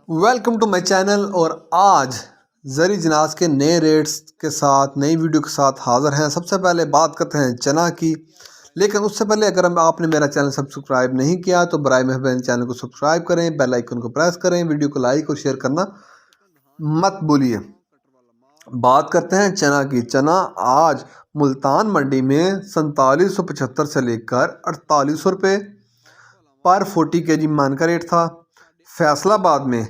Welcome to my channel. और आज जरी जनाज के नए रेट्स के साथ नई वीडियो के साथ हाज़िर हैं। सबसे पहले बात करते हैं चना की, लेकिन उससे पहले अगर आपने मेरा चैनल सब्सक्राइब नहीं किया तो बराए मेहरबानी चैनल को सब्सक्राइब करें, बेल आइकन को प्रेस करें, वीडियो को लाइक और शेयर करना मत भूलिए। बात करते हैं चना की। चना आज मुल्तान मंडी में 4775 से लेकर 4800 रुपये पर 40 kg मान का रेट था। फैसलाबाद में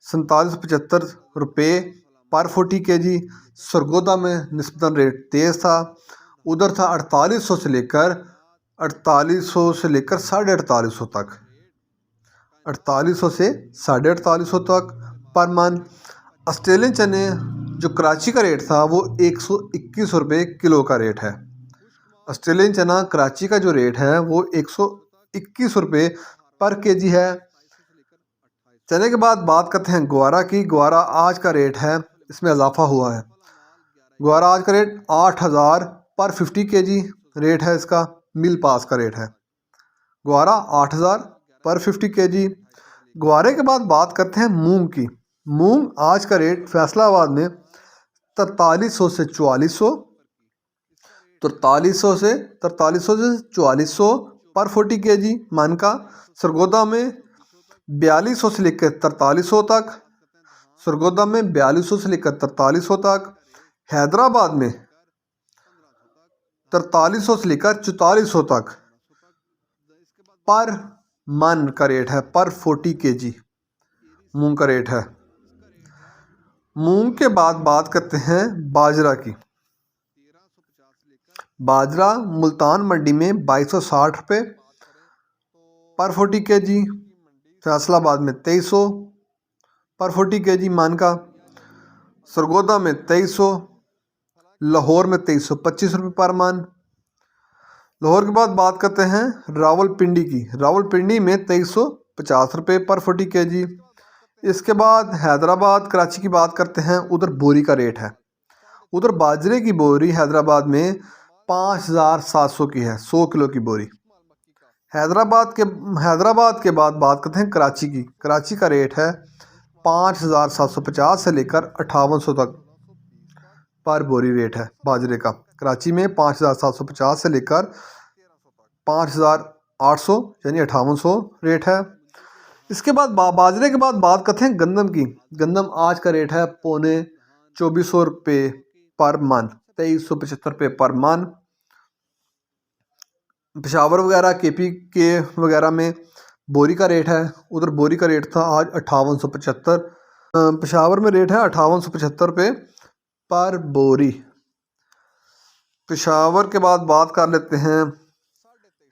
4775 रुपये पर 40 kg। सरगोदा में निस्बतन रेट तेज़ था, उधर था 4800 से लेकर 4800 तक, 4800 से 4850 तक पर मन। ऑस्ट्रेलियन चने जो कराची का रेट था वो 121 रुपये किलो का रेट है। ऑस्ट्रेलियन चना कराची का जो रेट है वो 121 रुपये पर केजी है। चने के बाद बात करते हैं ग्वारा की। ग्वारा आज का रेट है, इसमें इजाफा हुआ है। ग्वारा आज का रेट 8000 पर 50 kg रेट है, इसका मिल पास का रेट है। ग्वारा 8000 पर 50 kg। ग्वारे के बाद बात करते हैं मूंग की। मूंग आज का रेट फैसलाबाद में 4300 से 4400, 4300 से 4400 पर 40 kg मान का। सरगोदा में 4200 से लेकर 4300 तक, सरगोदा में 4200 से लेकर 4300 तक। हैदराबाद में 4300 से लेकर 4400 तक पर मन का रेट है, पर 40 kg मूंग का रेट है। मूंग के बाद बात करते हैं बाजरा की। बाजरा मुल्तान मंडी में 2260 रुपये पर 40 kg। फैसलाबाद में 2300 पर 40 kg मान का। सरगोदा में 2300, लाहौर में 2325 रुपये पर मान। लाहौर के बाद बात करते हैं रावलपिंडी की। रावलपिंडी में 2350 रुपये पर 40 kg। इसके बाद हैदराबाद कराची की बात करते हैं, उधर बोरी का रेट है। उधर बाजरे की बोरी हैदराबाद में 5700 की है, 100 किलो की बोरी। हैदराबाद के बाद बात करते हैं कराची की। कराची का रेट है 5750 से लेकर 5800 तक पर बोरी रेट है बाजरे का। कराची में 5750 से लेकर 5800 यानी 5800 रेट है। इसके बाद बाजरे के बाद बात करते हैं गंदम की। गंदम आज का रेट है 2400 रुपये पर मन, 2375 रुपये पर मन। पेशावर वगैरह केपी के वगैरह में बोरी का रेट है, उधर बोरी का रेट था आज 5875। पेशावर में रेट है 5875 रुपये पर बोरी। पेशावर के बाद बात कर लेते हैं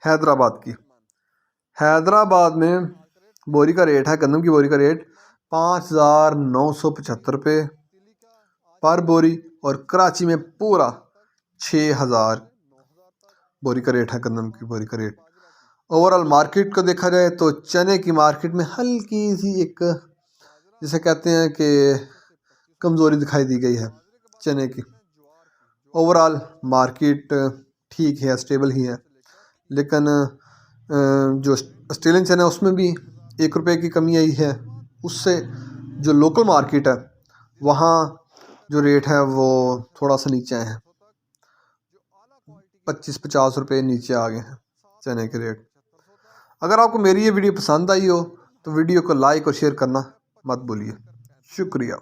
हैदराबाद की। हैदराबाद में बोरी का रेट है, गंदम की बोरी का रेट 5975 रुपये पर बोरी। और कराची में पूरा 6000 बोरी का रेट है, गंदम की बोरी का रेट। ओवरऑल मार्केट को देखा जाए तो चने की मार्केट में हल्की सी एक, जिसे कहते हैं कि कमज़ोरी दिखाई दी गई है चने की। ओवरऑल मार्केट ठीक है, स्टेबल ही है, लेकिन जो ऑस्ट्रेलियन चना है उसमें भी 1 रुपये की कमी आई है। उससे जो लोकल मार्केट है वहाँ जो रेट है वो थोड़ा सा नीचे आए हैं, 25-50 रुपये नीचे आ गए हैं चने के रेट। अगर आपको मेरी ये वीडियो पसंद आई हो तो वीडियो को लाइक और शेयर करना मत भूलिए। शुक्रिया।